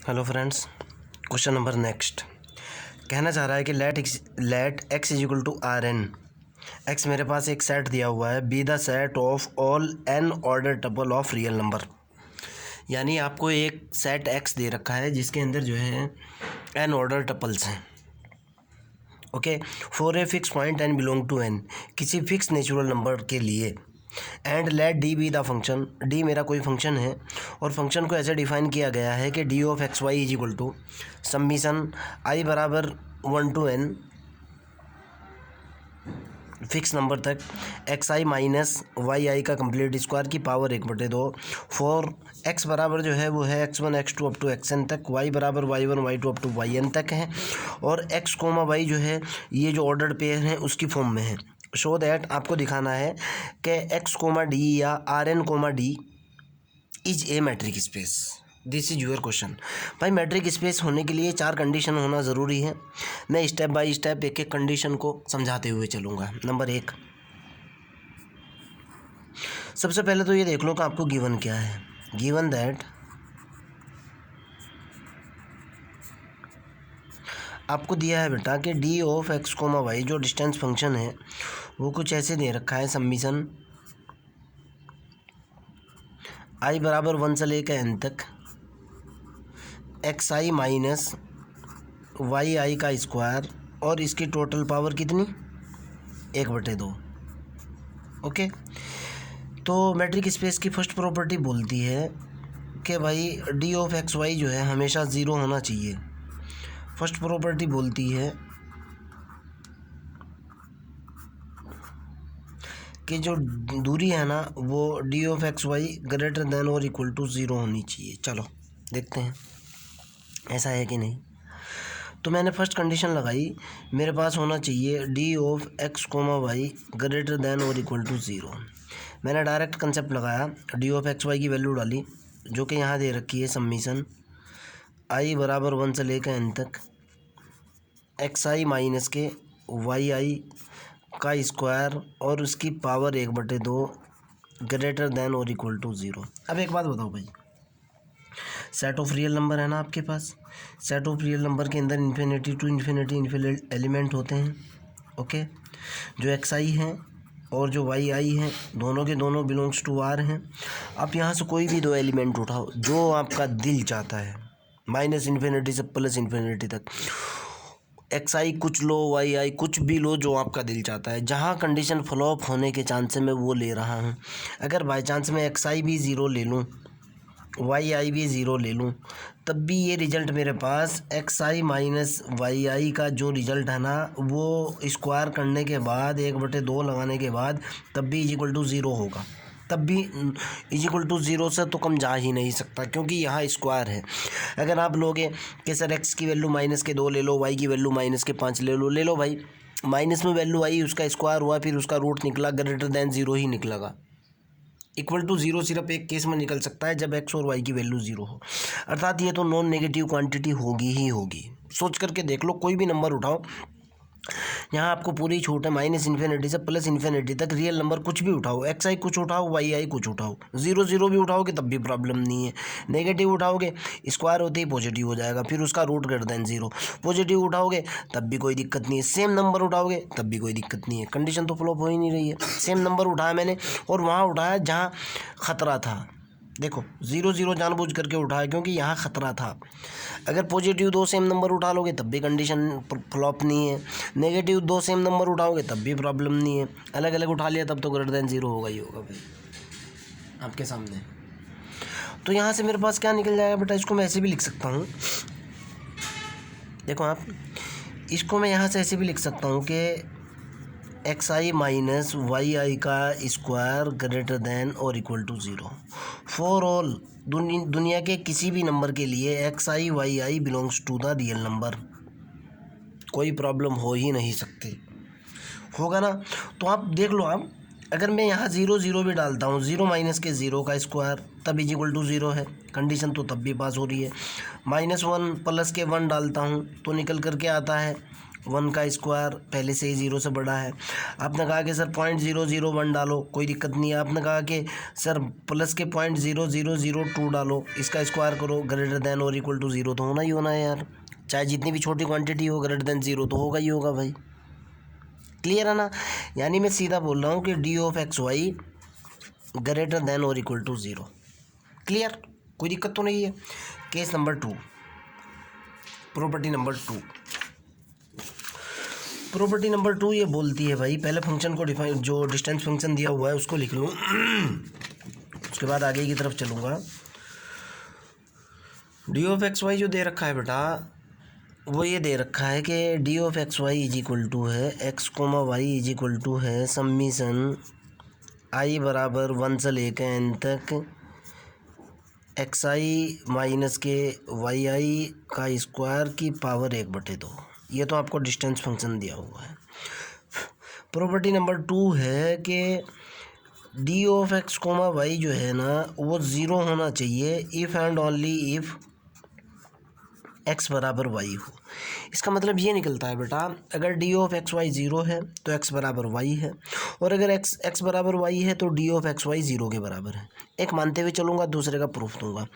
Hello friends, question number next कहना चाह रहा है कि let x is equal to R N. X मेरे पास एक सेट दिया हुआ है, B the set of all N order tuple of real number. यानी आपको एक सेट x दे रखा है जिसके अंदर जो है एन ऑर्डर टपल्स हैं। Okay, for a fix point N belong to N, किसी फिक्स नेचुरल नंबर के लिए। And let D be the function, D मेरा कोई फंक्शन है और फंक्शन को ऐसे डिफाइन किया गया है कि D of x Y is equal to summation I बराबर 1 to n फिक्स नंबर तक X I minus Y I का कंप्लीट स्क्वायर की पावर 1/2 फॉर एक्स बराबर जो है वो है x1 x2 up to xn तक, y बराबर y1 y2 up to yn तक है और x कोमा y जो है ये जो ऑर्डर्ड पेयर हैं उसकी फॉर्म में है। शो दैट आपको दिखाना है कि x कोमा डी या R N comma D is a metric space. This is your question. भाई मैट्रिक स्पेस होने के लिए 4 कंडीशन होना ज़रूरी है। मैं स्टेप बाय स्टेप एक एक कंडीशन को समझाते हुए चलूँगा। नंबर 1, सबसे पहले तो ये देख लो कि आपको गिवन क्या है। गिवन दैट आपको दिया है बेटा कि D of x comma Y जो डिस्टेंस फंक्शन है वो कुछ ऐसे दे रखा है, सम्मिशन आई बराबर 1 से लेकर एन तक X I minus Y I का स्क्वायर और इसकी टोटल पावर कितनी 1/2। ओके, तो मैट्रिक स्पेस की फर्स्ट प्रॉपर्टी बोलती है कि भाई डी ऑफ एक्स वाई जो है हमेशा ज़ीरो होना चाहिए। फर्स्ट प्रॉपर्टी बोलती है कि जो दूरी है ना वो D of x Y greater than और इक्वल टू 0 होनी चाहिए। चलो देखते हैं ऐसा है कि नहीं। तो मैंने फर्स्ट कंडीशन लगाई, मेरे पास होना चाहिए D of x comma y greater than और इक्वल टू 0। मैंने डायरेक्ट कंसेप्ट लगाया, डी ऑफ एक्स वाई की वैल्यू डाली जो कि यहाँ दे रखी है सम्मिशन आई बराबर 1 से लेकर एन तक एक्स आई माइनस के वाई आई का स्क्वायर और उसकी पावर 1/2 ग्रेटर देन और इक्वल टू 0। अब एक बात बताओ भाई, सेट ऑफ रियल नंबर है ना आपके पास, सेट ऑफ रियल नंबर के अंदर इन्फिनिटी टू इन्फिनिटी एलिमेंट होते हैं। ओके, जो एक्स आई हैं और जो वाई आई हैं दोनों के दोनों बिलोंग्स टू आर हैं। आप यहाँ से कोई भी 2 एलिमेंट उठाओ जो आपका दिल चाहता है, माइनस इन्फिनिटी से प्लस इन्फिनिटी तक, एक्स आई कुछ लो वाई आई कुछ भी लो जो आपका दिल चाहता है। जहाँ कंडीशन फ्लॉप होने के चांस है मैं वो ले रहा हूँ। अगर बाई चांस मैं एक्स आई भी 0 ले लूँ वाई आई भी 0 ले लूँ तब भी ये रिज़ल्ट मेरे पास x I minus Y I का जो रिज़ल्ट है ना वो स्क्वायर करने के बाद 1/2 लगाने के बाद तब भी इज इक्वल टू 0 होगा। तब भी इज इक्वल टू 0 से तो कम जा ही नहीं सकता क्योंकि यहाँ स्क्वायर है। अगर आप लोगे कि सर एक्स की वैल्यू माइनस के 2 ले लो, वाई की वैल्यू माइनस के 5 ले लो भाई, माइनस में वैल्यू आई उसका स्क्वायर हुआ फिर उसका रूट निकला ग्रेटर देन 0 ही निकलेगा। इक्वल टू 0 सिर्फ एक केस में निकल सकता है जब एक्स और वाई की वैल्यू 0 हो, अर्थात ये तो नॉन नेगेटिव क्वांटिटी होगी ही होगी। सोच करके देख लो, कोई भी नंबर उठाओ, यहाँ आपको पूरी छूट है माइनस इन्फिनिटी से प्लस इन्फिनिटी तक। रियल नंबर कुछ भी उठाओ, एक्स आई कुछ उठाओ वाई आई कुछ उठाओ, 0 भी उठाओगे तब भी प्रॉब्लम नहीं है। नेगेटिव उठाओगे स्क्वायर होते ही पॉजिटिव हो जाएगा फिर उसका रूट ग्रेटर देन 0, पॉजिटिव उठाओगे तब भी कोई दिक्कत नहीं है, सेम नंबर उठाओगे तब भी कोई दिक्कत नहीं है। कंडीशन तो फ्लॉप हो ही नहीं रही है। सेम नंबर उठाया मैंने और वहाँ उठाया जहाँ ख़तरा था। देखो 0 जानबूझ करके उठाया क्योंकि यहाँ ख़तरा था। अगर पॉजिटिव 2 सेम नंबर उठा लोगे तब भी कंडीशन फ्लॉप नहीं है, नेगेटिव 2 सेम नंबर उठाओगे तब भी प्रॉब्लम नहीं है, अलग अलग उठा लिया तब तो ग्रेटर देन 0 होगा ही होगा भाई आपके सामने। तो यहाँ से मेरे पास क्या निकल जाएगा बेटा, इसको मैं ऐसे भी लिख सकता हूँ। देखो आप, इसको मैं यहाँ से ऐसे भी लिख सकता हूँ कि X I minus Y I का स्क्वायर ग्रेटर देन और इक्वल टू 0 फॉर ऑल दुनिया के किसी भी नंबर के लिए X I Y I belongs to the real number. कोई प्रॉब्लम हो ही नहीं सकती, होगा ना। तो आप देख लो, आप अगर मैं यहाँ 0 भी डालता हूँ, 0 माइनस के 0 का स्क्वायर तब इज इक्वल टू 0 है, कंडीशन तो तब भी पास हो रही है। -1 प्लस के 1 डालता हूँ तो निकल करके आता है 1 का स्क्वायर पहले से ही 0 से बड़ा है। आपने कहा कि सर 0.001 डालो, कोई दिक्कत नहीं है। आपने कहा कि सर प्लस के 0.0002 डालो, इसका स्क्वायर करो, ग्रेटर देन और इक्वल टू 0 तो होना ही होना है यार। चाहे जितनी भी छोटी क्वांटिटी हो, ग्रेटर देन 0 तो होगा ही होगा भाई। क्लियर है ना? यानी मैं सीधा बोल रहा हूँ कि D of x Y greater than और इक्वल टू 0। क्लियर? कोई दिक्कत तो नहीं है। Case number 2, property number 2। Property number 2 ये बोलती है भाई, पहले फंक्शन को डिफाइन, जो डिस्टेंस फंक्शन दिया हुआ है उसको लिख लूँ, उसके बाद आगे की तरफ चलूँगा। डी ऑफ एक्स वाई जो दे रखा है बेटा, वो ये दे रखा है कि D of x Y is equal to है X comma Y is equal to है सम्मिशन आई बराबर 1 से लेकर n तक एक्स आई माइनस के वाई आई का स्क्वायर की पावर 1/2। ये तो आपको डिस्टेंस फंक्शन दिया हुआ है। प्रॉपर्टी नंबर 2 है कि D of x comma Y जो है ना वो 0 होना चाहिए if and only if X बराबर वाई हो। इसका मतलब ये निकलता है बेटा, अगर डी ऑफ एक्स वाई 0 है तो एक्स बराबर वाई है, और अगर एक्स बराबर वाई है तो डी ऑफ एक्स वाई 0 के बराबर है। एक मानते हुए चलूँगा, दूसरे का प्रूफ दूंगा।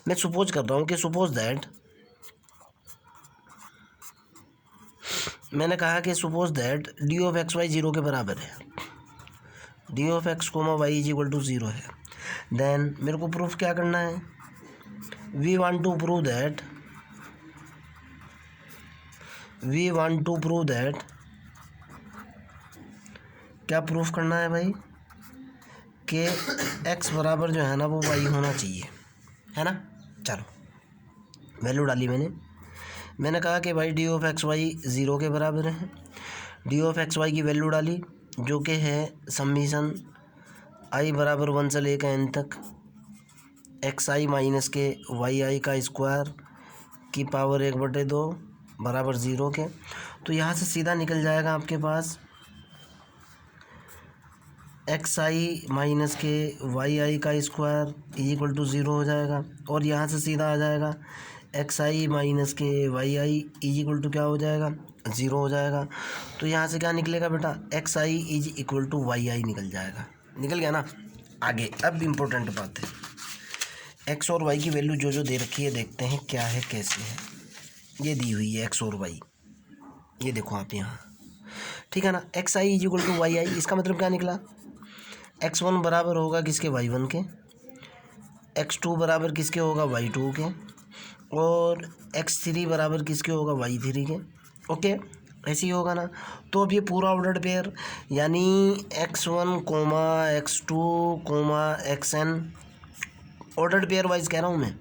मैं सपोज कर रहा हूँ कि सपोज दैट, मैंने कहा कि suppose that D of x Y 0 के बराबर है, D of x comma Y is equal to 0 है। देन मेरे को प्रूफ क्या करना है? We want to prove that क्या प्रूफ करना है भाई? कि एक्स बराबर जो है ना वो वाई होना चाहिए, है ना? चलो वैल्यू डाली मैंने कहा कि भाई डी ऑफ एक्स वाई 0 के बराबर है। डी ऑफ एक्स वाई की वैल्यू डाली जो कि है सम्मिशन आई बराबर 1 से लेकर n तक एक्स आई माइनस के वाई आई का स्क्वायर की पावर 1/2 बराबर 0 के। तो यहाँ से सीधा निकल जाएगा आपके पास एक्स आई माइनस के वाई आई का स्क्वायर इज इक्वल टू 0 हो जाएगा, और यहाँ से सीधा आ जाएगा एक्स आई माइनस के Y I is equal to क्या हो जाएगा? 0 हो जाएगा। तो यहाँ से क्या निकलेगा बेटा? X I is equal to Y I निकल जाएगा। निकल गया ना? आगे अब इम्पोर्टेंट बात है, एक्स और वाई की वैल्यू जो जो दे रखी है देखते हैं क्या है कैसे है। ये दी हुई है एक्स और वाई, ये देखो आप यहाँ, ठीक है ना? X I is equal to Y I, इसका मतलब क्या निकला? x1 बराबर होगा किसके? y1 के। x2 बराबर किसके होगा? y2 के। और x3 बराबर किसके होगा? y3 के। ओके, ऐसे ही होगा ना? तो अब ये पूरा ऑर्डर्ड पेयर यानी x1 comma x2 comma xn, ordered pair wise कह रहा हूँ मैं,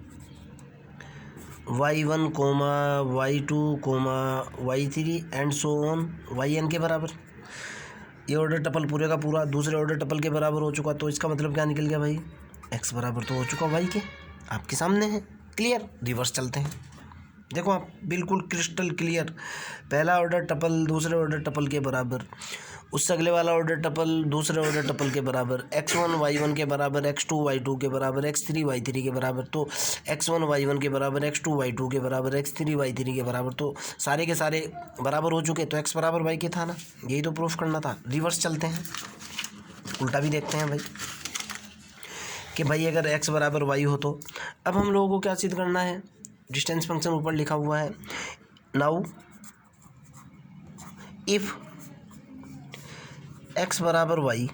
y1 coma y2 comma y3 and so on yn के बराबर। ये ऑर्डर टपल पूरे का पूरा दूसरे ऑर्डर टपल के बराबर हो चुका। तो इसका मतलब क्या निकल गया भाई? x बराबर तो हो चुका y के, आपके सामने है। क्लियर? रिवर्स चलते हैं, देखो आप, बिल्कुल क्रिस्टल क्लियर। पहला ऑर्डर टपल दूसरे ऑर्डर टपल के बराबर, उससे अगले वाला ऑर्डर टपल दूसरे ऑर्डर टपल के बराबर, x1 y1 के बराबर, x2 y2 के बराबर, x3 y3 के बराबर। तो x1 y1 के बराबर, x2 y2 के बराबर, x3 y3 के बराबर। तो सारे के सारे बराबर हो चुके, तो x बराबर y के था ना, यही तो प्रूफ करना था। रिवर्स चलते हैं, उल्टा भी देखते हैं भाई कि भाई अगर x बराबर y हो तो अब हम लोगों को क्या सिद्ध करना है? डिस्टेंस फंक्शन ऊपर लिखा हुआ है। नाउ इफ़ x बराबर y,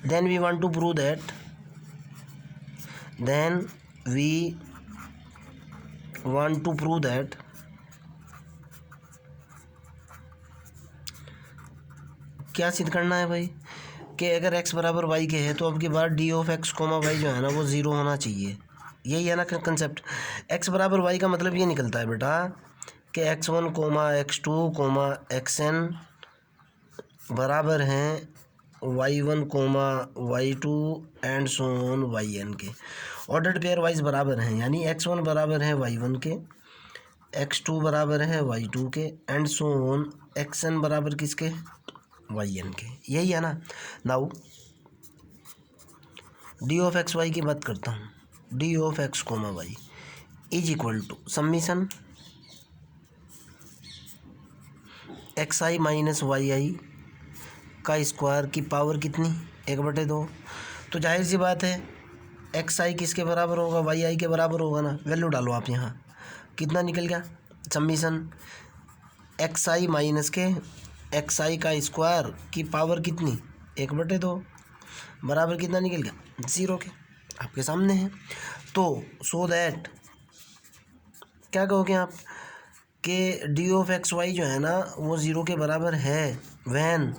then we want to prove that क्या सिद्ध करना है भाई? कि अगर x बराबर y के है तो अब की बार D of x comma Y जो है ना वो 0 होना चाहिए। यही है ना कंसेप्ट? x बराबर y का मतलब ये निकलता है बेटा कि x1 comma x2 comma xn बराबर हैं y1 coma y2 and so on yn के। ऑर्डर्ड पेयर वाइज बराबर हैं, यानी x1 बराबर है y1 के, x2 बराबर है y2 के एंड सो ऑन xn बराबर किसके? yn के। यही है ना? Now D of x Y की बात करता हूँ। D of x comma Y is equal to summation X I minus Y I का स्क्वायर की पावर कितनी, 1/2। तो जाहिर सी बात है एक्स आई किसके बराबर होगा, वाई आई के बराबर होगा ना। वैल्यू डालो आप यहाँ, कितना निकल गया, समीशन एक्स आई माइनस के एक्स आई का स्क्वायर की पावर कितनी, 1/2 बराबर कितना निकल गया, 0 के, आपके सामने है। तो सो दैट क्या कहोगे आप कि डी ऑफ एक्स वाई जो है ना वो 0 के बराबर है वैन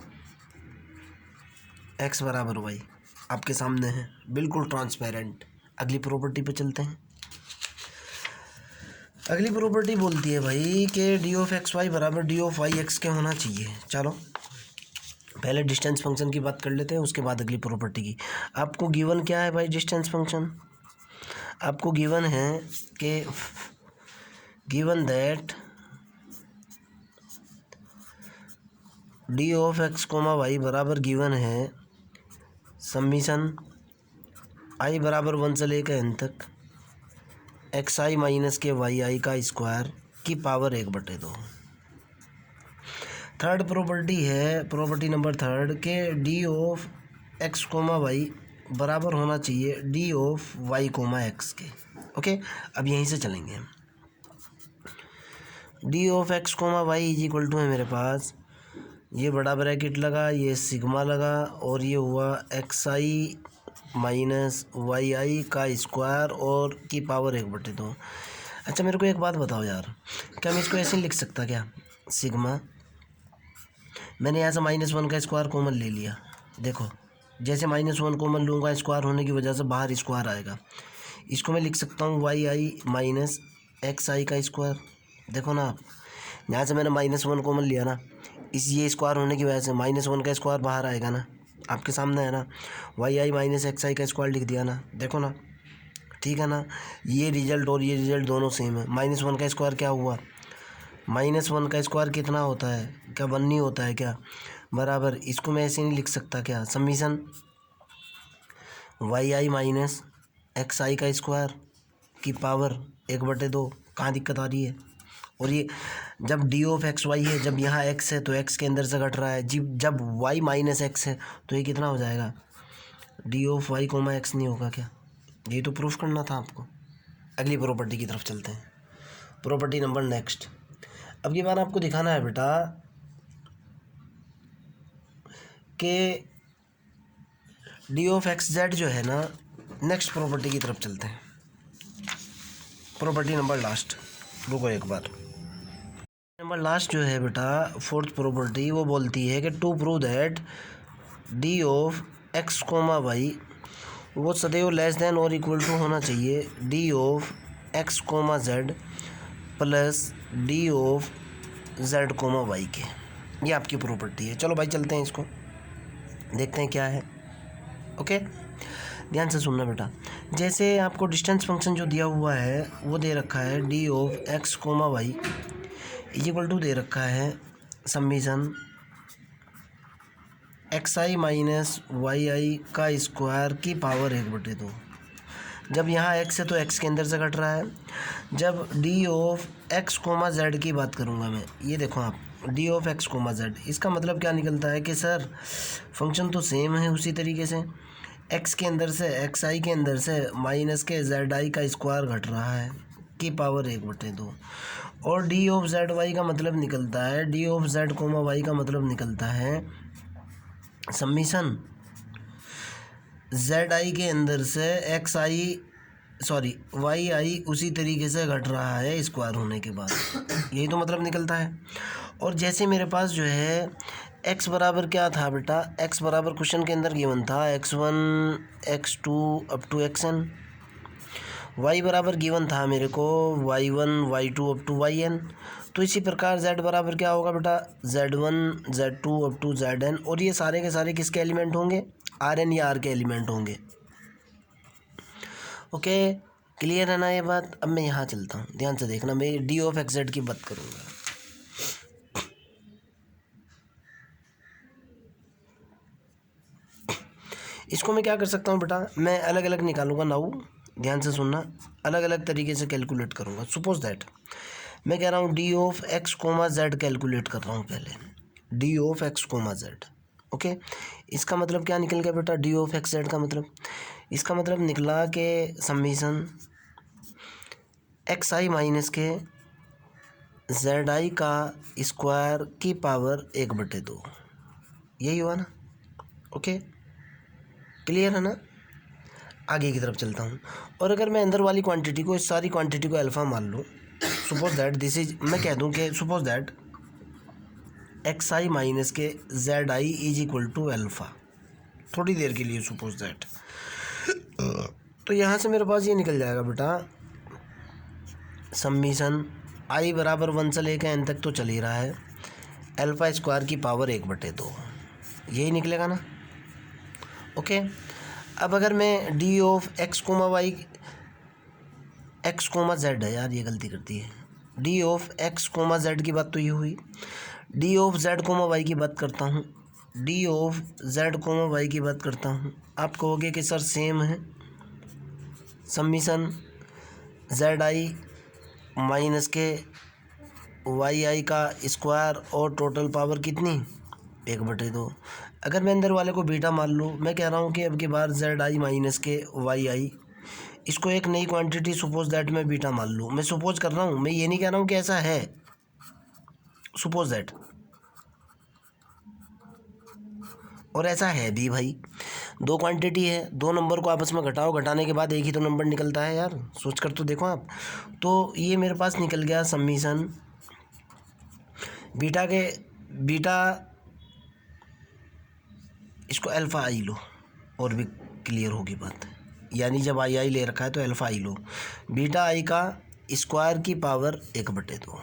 एक्स बराबर वाई, आपके सामने है, बिल्कुल ट्रांसपेरेंट। अगली प्रॉपर्टी पे चलते हैं। अगली प्रॉपर्टी बोलती है भाई कि डी ऑफ एक्स वाई बराबर डी ऑफ वाई एक्स के होना चाहिए। चलो पहले डिस्टेंस फंक्शन की बात कर लेते हैं, उसके बाद अगली प्रॉपर्टी की। आपको गिवन क्या है भाई, डिस्टेंस फंक्शन आपको गिवन है कि given that D of x comma Y बराबर गिवन है समीशन आई बराबर 1 से लेकर n तक एक्स आई माइनस के वाई आई का स्क्वायर की पावर 1/2। थर्ड प्रॉपर्टी है, प्रॉपर्टी नंबर थर्ड के D of x comma Y बराबर होना चाहिए D of Y comma X के। ओके, अब यहीं से चलेंगे हम। D of x comma Y is equal to है मेरे पास, ये बड़ा ब्रैकेट लगा, ये सिग्मा लगा, और ये हुआ x I minus Y I का स्क्वायर और की पावर 1/2। अच्छा मेरे को एक बात बताओ यार, क्या मैं इसको ऐसे नहीं लिख सकता क्या, सिग्मा मैंने यहाँ से -1 का स्क्वायर कॉमन ले लिया, देखो जैसे -1 कॉमन लूँगा स्क्वायर होने की वजह से बाहर स्क्वायर आएगा, इसको मैं लिख सकता हूँ वाई आई माइनस एक्स आई का स्क्वायर। देखो ना आप, यहाँ से मैंने -1 कॉमन लिया ना, इस ये स्क्वायर होने की वजह से -1 का स्क्वायर बाहर आएगा ना, आपके सामने है ना, वाई आई माइनस एक्स आई का स्क्वायर लिख दिया ना, देखो ना, ठीक है ना। ये रिजल्ट और ये रिजल्ट दोनों सेम है। -1 का स्क्वायर क्या हुआ, -1 का स्क्वायर कितना होता है, क्या 1 नहीं होता है क्या, बराबर। इसको मैं ऐसे नहीं लिख सकता क्या, समीशन वाई आई माइनस एक्स आई का स्क्वायर की पावर 1/2, कहाँ दिक्कत आ रही है। और ये जब डी ऑफ एक्स वाई है, जब यहाँ एक्स है तो एक्स के अंदर से घट रहा है, जब वाई माइनस एक्स है तो ये कितना हो जाएगा, D of Y comma X नहीं होगा क्या, ये तो प्रूफ करना था आपको। अगली प्रॉपर्टी की तरफ चलते हैं, प्रॉपर्टी नंबर नेक्स्ट। अब की बार आपको दिखाना है बेटा कि डी ऑफ एक्स जेड जो है ना, नेक्स्ट प्रॉपर्टी की तरफ चलते हैं, प्रॉपर्टी नंबर लास्ट। रुको एक बार, नंबर लास्ट जो है बेटा फोर्थ प्रॉपर्टी, वो बोलती है कि to prove that D of x comma Y वो सदैव लेस देन और इक्वल टू होना चाहिए D of x comma Z plus D of Z comma Y के। ये आपकी प्रॉपर्टी है। चलो भाई चलते हैं, इसको देखते हैं क्या है। ओके, ध्यान से सुनना बेटा, जैसे आपको डिस्टेंस फंक्शन जो दिया हुआ है वो दे रखा है D of x comma Y is equal to दे रखा है summation X I minus Y I का स्क्वायर की पावर 1/2। जब यहाँ एक्स है तो एक्स के अंदर से घट रहा है। जब D of x comma Z की बात करूँगा मैं, ये देखो आप, D of x comma Z, इसका मतलब क्या निकलता है कि सर फंक्शन तो सेम है, उसी तरीके से एक्स के अंदर से एक्स आई के अंदर से माइनस के जेड आई का स्क्वायर घट रहा है की पावर 1/2। और डी ऑफ जेड वाई का मतलब निकलता है, D of Z comma Y का मतलब निकलता है समीशन जेड आई के अंदर से एक्स आई सॉरी वाई आई उसी तरीके से घट रहा है स्क्वायर होने के बाद, यही तो मतलब निकलता है। और जैसे मेरे पास जो है एक्स बराबर क्या था बेटा, एक्स बराबर क्वेश्चन के अंदर गिवन था x1 x2 up to xn, Y बराबर गिवन था मेरे को y1 y2 up to yn। तो इसी प्रकार z बराबर क्या होगा बेटा, z1 z2 up to zn, और ये सारे के सारे किसके एलिमेंट होंगे, rn या r के एलिमेंट होंगे। ओके, क्लियर है ना ये बात। अब मैं यहाँ चलता हूँ, ध्यान से देखना, मैं डी ऑफ एक्स जेड की बात करूँगा। इसको मैं क्या कर सकता हूँ बेटा, मैं अलग अलग निकालूंगा नाउ, ध्यान से सुनना, अलग अलग तरीके से कैलकुलेट करूँगा। सपोज दैट मैं कह रहा हूँ D of x comma Z calculate कर रहा हूँ पहले, D of x comma Z. Okay, इसका मतलब क्या निकल गया बेटा, डी ऑफ एक्स जेड का मतलब, इसका मतलब निकला कि समीशन एक्स आई माइनस के जेड आई का स्क्वायर की पावर 1/2, यही हुआ ना। ओके, क्लियर है ना। आगे की तरफ चलता हूँ, और अगर मैं अंदर वाली क्वांटिटी को, इस सारी क्वांटिटी को अल्फ़ा मान लूँ, सपोज दैट दिस इज, मैं कह दूँ कि suppose that X I minus के Z I is equal to alpha, थोड़ी देर के लिए सपोज दैट, तो यहाँ से मेरे पास ये निकल जाएगा बेटा, समीशन आई बराबर 1 से लेकर n तक तो चल ही रहा है, अल्फ़ा स्क्वायर की पावर 1/2, यही निकलेगा ना। ओके, अब अगर मैं D of x comma Y, X comma Z है यार, ये गलती करती है, D of x comma Z की बात तो ये हुई, D of Z comma Y की बात करता हूँ, D of Z comma Y की बात करता हूँ। आप कहोगे कि सर सेम है, समीशन जेड आई माइनस के वाई आई का स्क्वायर और टोटल पावर कितनी, 1/2। अगर मैं अंदर वाले को बीटा मान लूँ, मैं कह रहा हूँ कि अब की बार जेड आई माइनस के वाई आई, इसको एक नई क्वांटिटी सपोज दैट मैं बीटा मान लूँ, मैं सपोज कर रहा हूँ, मैं ये नहीं कह रहा हूँ कि ऐसा है, सपोज दैट, और ऐसा है भी भाई, दो क्वांटिटी है, दो नंबर को आपस में घटाओ, घटाने के बाद एक ही तो नंबर निकलता है यार, सोच कर तो देखो आप। तो ये मेरे पास निकल गया समीशन बीटा के, बीटा इसको अल्फ़ा आई लो और भी क्लियर होगी बात, यानी जब आई आई ले रखा है तो अल्फ़ा आई लो, बीटा आई का स्क्वायर की पावर 1/2,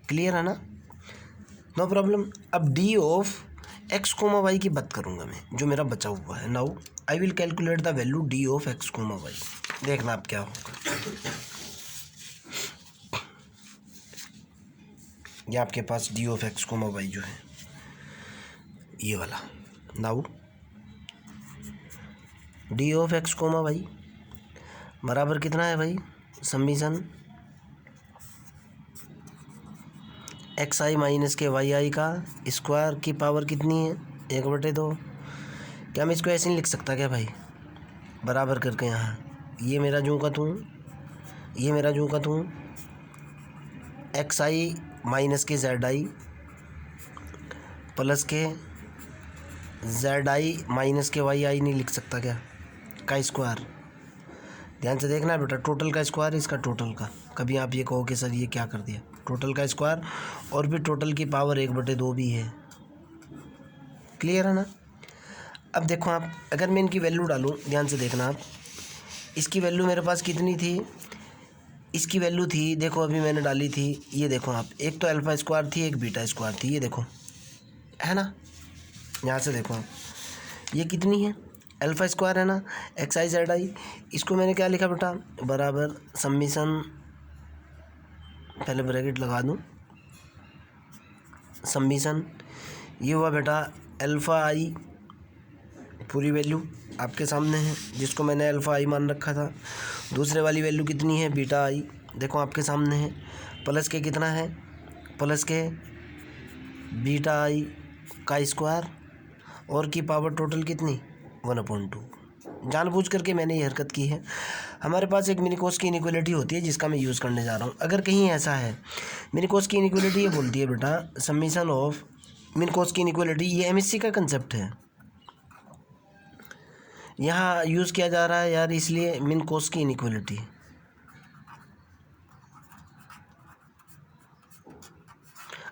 क्लियर है ना, नो प्रॉब्लम। अब D of x comma Y की बात करूँगा मैं, जो मेरा बचा हुआ है। Now I will calculate the value D of x comma Y, देखना आप क्या होगा। ये आपके पास D of x comma Y जो है ये वाला, now D of x comma Y बराबर कितना है भाई, समीशन एक्स आई माइनस के वाई आई का स्क्वायर की पावर कितनी है, 1/2। क्या मैं इसको ऐसे नहीं लिख सकता क्या भाई, बराबर करके यहाँ, ये मेरा जूँ का तूँ, ये मेरा जूँ का तूँ, एक्स आई माइनस के जेड आई प्लस के जेड आई माइनस के वाई आई नहीं लिख सकता क्या, का स्क्वायर। ध्यान से देखना बेटा, टोटल का स्क्वायर, इसका टोटल का, कभी आप ये कहो कि सर ये क्या कर दिया, टोटल का स्क्वायर और भी टोटल की पावर 1/2 भी है, क्लियर है ना। अब देखो आप, अगर मैं इनकी वैल्यू डालूँ, ध्यान से देखना आप, इसकी वैल्यू मेरे पास कितनी थी, इसकी वैल्यू थी, देखो अभी मैंने डाली थी, ये देखो आप, एक तो अल्फ़ा स्क्वायर थी, एक बीटा स्क्वायर थी, ये देखो है ना, यहाँ से देखो आप, ये कितनी है, अल्फ़ा स्क्वायर है ना, एक्स आई जेड आई, इसको मैंने क्या लिखा बेटा, बराबर समीशन, पहले ब्रैकेट लगा दूँ, समीशन ये हुआ बेटा अल्फ़ा आई, पूरी वैल्यू आपके सामने है, जिसको मैंने अल्फ़ा आई मान रखा था, दूसरे वाली वैल्यू कितनी है, बीटा आई, देखो आपके सामने है, प्लस के कितना है, प्लस के बीटा आई का स्क्वायर और की पावर टोटल कितनी, 1/2। जानबूझ करके मैंने ये हरकत की है। हमारे पास एक मिनिकोस की इनइक्वालिटी होती है जिसका मैं यूज़ करने जा रहा हूँ। अगर कहीं ऐसा है, मिनिकोस की इनइक्वालिटी ये बोलती है बेटा, समीशन ऑफ मिनिकोस की इनइक्वालिटी, ये एमएससी का कंसेप्ट है, यहाँ यूज़ किया जा रहा है यार, इसलिए मिनिकोस की इनइक्वालिटी।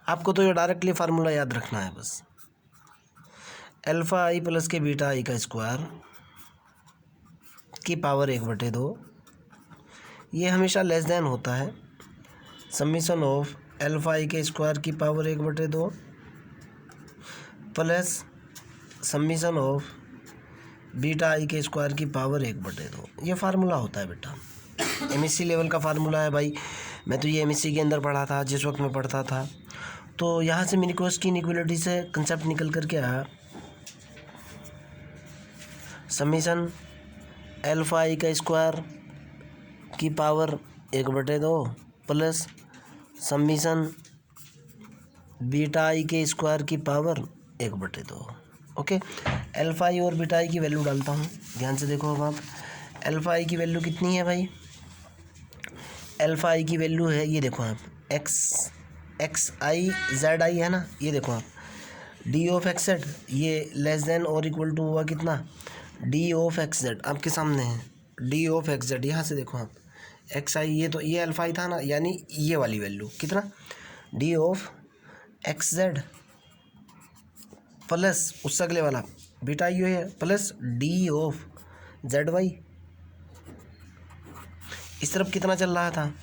आपको तो ये डायरेक्टली फार्मूला याद रखना है बस, अल्फ़ा आई प्लस के बीटा आई का स्क्वायर की पावर 1/2, ये हमेशा लेस देन होता है समीशन ऑफ अल्फ़ा आई के स्क्वायर की power 1/2 plus summation of beta I के स्क्वायर की पावर 1/2। ये फार्मूला होता है बेटा, एमएससी लेवल का फार्मूला है भाई, मैं तो ये एमएससी के अंदर पढ़ा था जिस वक्त मैं पढ़ता था। तो यहाँ से मिनिकोस की इनइक्वालिटी से कंसेप्ट निकल कर के आया, समीशन अल्फ़ा आई का स्क्वायर की power 1/2 plus summation beta I के स्क्वायर की पावर 1/2। ओके, अल्फ़ा आई और बीटा आई की वैल्यू डालता हूँ, ध्यान से देखो। अब आप अल्फ़ा आई की वैल्यू कितनी है भाई? अल्फ़ा आई की वैल्यू है, ये देखो आप, एक्स आई जेड आई है ना, ये देखो आप, डी ऑफ एक्स जेड, ये लेस देन और इक्वल टू हुआ कितना? डी ऑफ एक्स जेड आपके सामने है, डी ऑफ एक्स जेड, यहाँ से देखो आप, एक्स आई, ये तो ये अल्फ़ा आई था ना, यानी ये वाली वैल्यू कितना? D of X Z plus उससे अगले वाला बीटा यू है plus D of Z Y. इस तरफ कितना चल रहा था?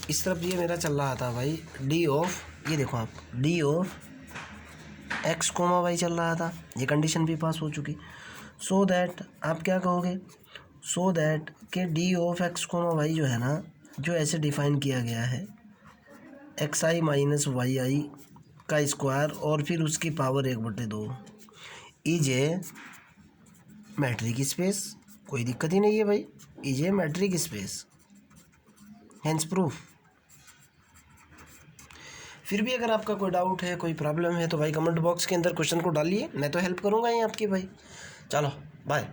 इस तरफ ये मेरा चल रहा था भाई डी ऑफ, ये देखो आप, D of x comma Y चल रहा था। ये कंडीशन भी पास हो चुकी। सो दैट आप क्या कहोगे? सो दैट के D of x comma Y जो है ना, जो ऐसे डिफाइन किया गया है, X I minus Y I का स्क्वायर और फिर उसकी power 1/2 is a metric space. कोई दिक्कत ही नहीं है भाई, is a metric space, hence proof. फिर भी अगर आपका कोई डाउट है, कोई प्रॉब्लम है, तो भाई कमेंट बॉक्स के अंदर क्वेश्चन को डालिए, मैं तो हेल्प करूँगा ही आपकी भाई। चलो बाय।